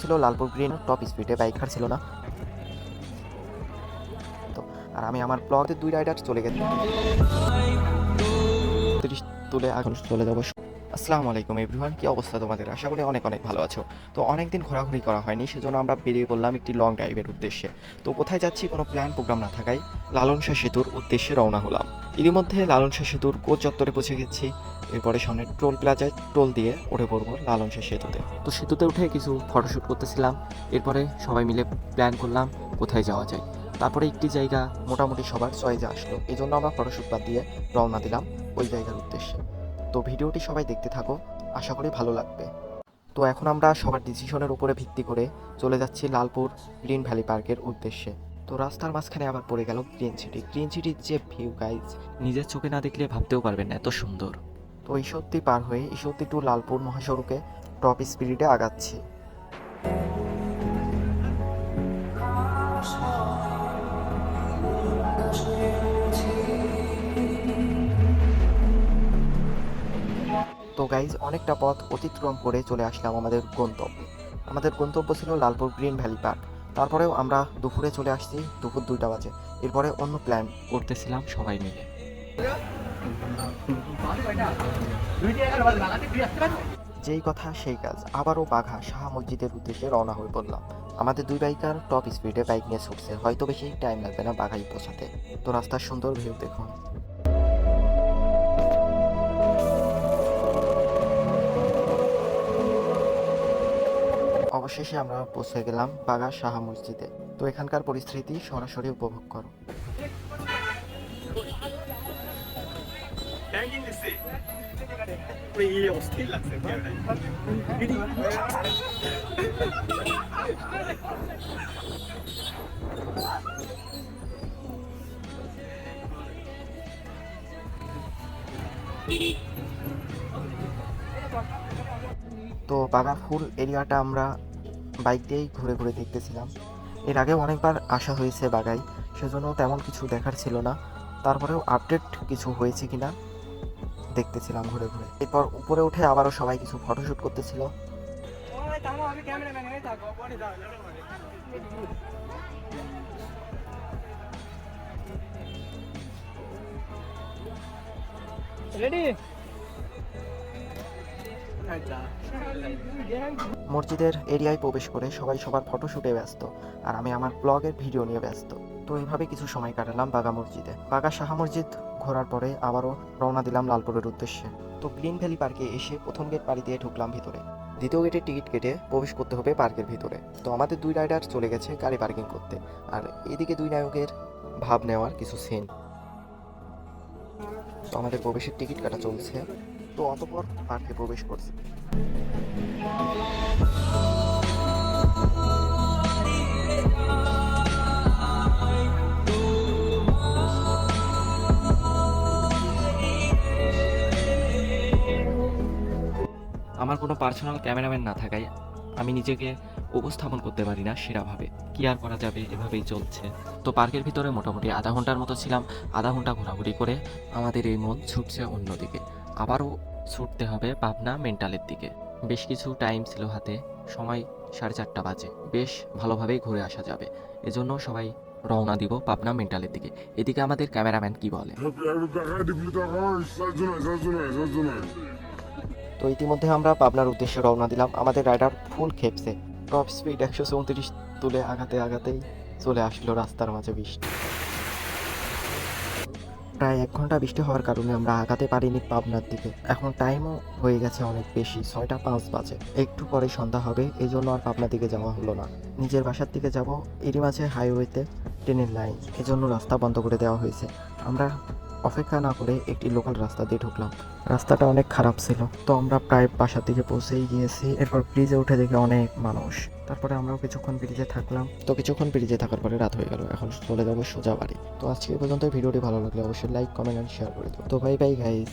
ছিল Lalpur green top স্পিডে bike ছিল না তো। আর আমি আমার ব্লগে 2 রাইডার চলে গেছি 30 তুলে এখন চলে যাবো। আসসালামু আলাইকুম এভরিওয়ান, কি অবস্থা তোমাদের? আশা করি অনেক অনেক ভালো আছো। তো অনেকদিন ঘোরাঘুরি করা হয়নি, সেজন্য আমরা বেরিয়ে পড়লাম একটি লং ড্রাইভের উদ্দেশ্যে। তো কোথায় যাচ্ছি কোনো প্ল্যান প্রোগ্রাম না থাকায় লালন শাহ সেতুর উদ্দেশ্যে রওনা হলাম। এরই মধ্যে লালন শাহ সেতুর কোচ চত্বরে পৌঁছে গেছি। এরপরে সামনে টোল প্লাজায় টোল দিয়ে উঠে পড়বো লালন শাহ সেতুতে। তো সেতুতে উঠে কিছু ফটোশ্যুট করতেছিলাম। এরপরে সবাই মিলে প্ল্যান করলাম কোথায় যাওয়া যায়। তারপরে একটি জায়গা মোটামুটি সবার চয়েজে আসলো, এই জন্য আমরা ফটোশ্যুট বাদ দিয়ে রওনা দিলাম ওই জায়গার উদ্দেশ্যে। তো ভিডিওটি সবাই দেখতে থাকো, আশা করি ভালো লাগবে। তো এখন আমরা সবার ডিসিশনের উপরে ভিত্তি করে চলে যাচ্ছি লালপুর গ্রিন ভ্যালি পার্কের উদ্দেশ্যে। তো রাস্তার মাঝখানে আবার পড়ে গেল গ্রিন সিটি। গ্রিন সিটির যে ভিউ গাইজ, নিজের চোখে না দেখলে ভাবতেও পারবেন না এত সুন্দর। তো ঈশ্বরদী পার হয়ে ঈশ্বরদী টু লালপুর মহাসড়কে টপ স্পিডে আগাচ্ছি। তো গাইজ অনেকটা পথ অতিক্রম করে চলে আসলাম আমাদের গন্তব্যে। আমাদের গন্তব্য ছিল লালপুর গ্রিন ভ্যালি পার্ক। তারপরেও আমরা দুপুরে চলে আসছি, দুপুর 2টা বাজে। এরপরে অন্য প্ল্যান করতেছিলাম সবাই মিলে। যেই কথা সেই কাজ, আবারও বাঘা শাহ মসজিদের উদ্দেশ্যে রওনা হয়ে পড়লাম। আমাদের 2 বাইকার টপ স্পিডে বাইক নিয়ে ছুটছে, হয়তো বেশি টাইম লাগবে না বাঘাই পৌঁছাতে। তো রাস্তার সুন্দর ভিউ দেখুন। অবশেষে আমরা পৌঁছে গেলাম বাঘা শাহ মসজিদে। তো এখানকার পরিস্থিতি সরাসরি উপভোগ করো। তো বাঘা ফুল এরিয়াটা আমরা বাইক দিয়েই ঘুরে ঘুরে দেখতেছিলাম। এর আগেও অনেকবার আসা হয়েছে বাগাই, সেজন্য তেমন কিছু দেখার ছিল না। তারপরেও আপডেট কিছু হয়েছে কিনা দেখতেছিলাম ঘুরে ঘুরে। এরপর উপরে উঠে আবারও সবাই কিছু ফটোশ্যুট করতেছিল। রেডি? মসজিদের এরিয়ায় প্রবেশ করে সবাই সবার ফটোশ্যুটে ব্যস্ত, আর আমি আমার ব্লগের ভিডিও নিয়ে ব্যস্ত। তো এইভাবে কিছু সময় কাটালাম বাগা মসজিদে। বাগা শাহ মসজিদ ঘোরার পরে আবারও রওনা দিলাম লালপুরের উদ্দেশ্যে। তো গ্রিন ভ্যালি পার্কে এসে প্রথম গেট পাড়ি দিয়ে ঢুকলাম ভিতরে। দ্বিতীয় গেটে টিকিট কেটে প্রবেশ করতে হবে পার্কের ভিতরে। তো আমাদের 2 রাইডার চলে গেছে গাড়ি পার্কিং করতে, আর এদিকে 2 নায়কের ভাব নেওয়ার কিছু সিন। তো আমাদের প্রবেশের টিকিট কাটা চলছে। তো অতঃপর পার্কে প্রবেশ করছি। আমার কোনো পার্সোনাল ক্যামেরাম্যান না থাকায় আমি নিজেকে উপস্থাপন করতে পারি না সেরাভাবে। কি আর করা যাবে, এভাবেই চলছে। তো পার্কের ভিতরে মোটামুটি আধা ঘন্টার মতো ছিলাম। আধা ঘন্টা ঘোরাঘুরি করে আমাদের এই মন ছুটছে অন্যদিকে। আবারও ছুটতে হবে পাবনা মেন্টালের দিকে। বেশ কিছু টাইম ছিল হাতে, সময় 4:30 বাজে। বেশ ভালোভাবেই ঘুরে আসা যাবে, এজন্য সবাই রওনা দিব পাবনা মেন্টালের দিকে। এদিকে আমাদের ক্যামেরাম্যান কি বলে। তো ইতিমধ্যে আমরা পাবনার উদ্দেশ্যে রওনা দিলাম। আমাদের রাইডার ফুল খেপছে, টপ স্পিড 134 তুলে আগাতে আগাতেই চলে আসলো রাস্তার মাঝে বৃষ্টি। প্রায় 1 ঘন্টা বৃষ্টি হওয়ার কারণে আমরা আগাতে পারিনি পাবনার দিকে। এখন টাইমও হয়ে গেছে অনেক বেশি, 6টা 5 বাজে। একটু পরে সন্ধ্যা হবে, এই জন্য আর পাবনার দিকে যাওয়া হলো না। নিজের বাসার দিকে যাব। এরই মাঝে হাইওয়েতে ট্রেনের লাইন, এজন্য রাস্তা বন্ধ করে দেওয়া হয়েছে। আমরা অপেক্ষা না করে একটি লোকাল রাস্তা দিয়ে ঢুকলাম। রাস্তাটা অনেক খারাপ ছিল। তো আমরা প্রায় বাসার দিকে পৌঁছেই গিয়েছি। এরপর ব্রিজে উঠে দেখি অনেক মানুষ। তারপরে আমরাও কিছুক্ষণ ব্রিজে থাকলাম। তো কিছুক্ষণ ব্রিজে থাকার পরে রাত হয়ে গেল, এখন চলে যাবো সোজা বাড়ি। তো আজকে এই পর্যন্ত। ভিডিওটি ভালো লাগলে অবশ্যই লাইক, কমেন্ট এন্ড শেয়ার করে দিও। তো বাই বাই গাইস।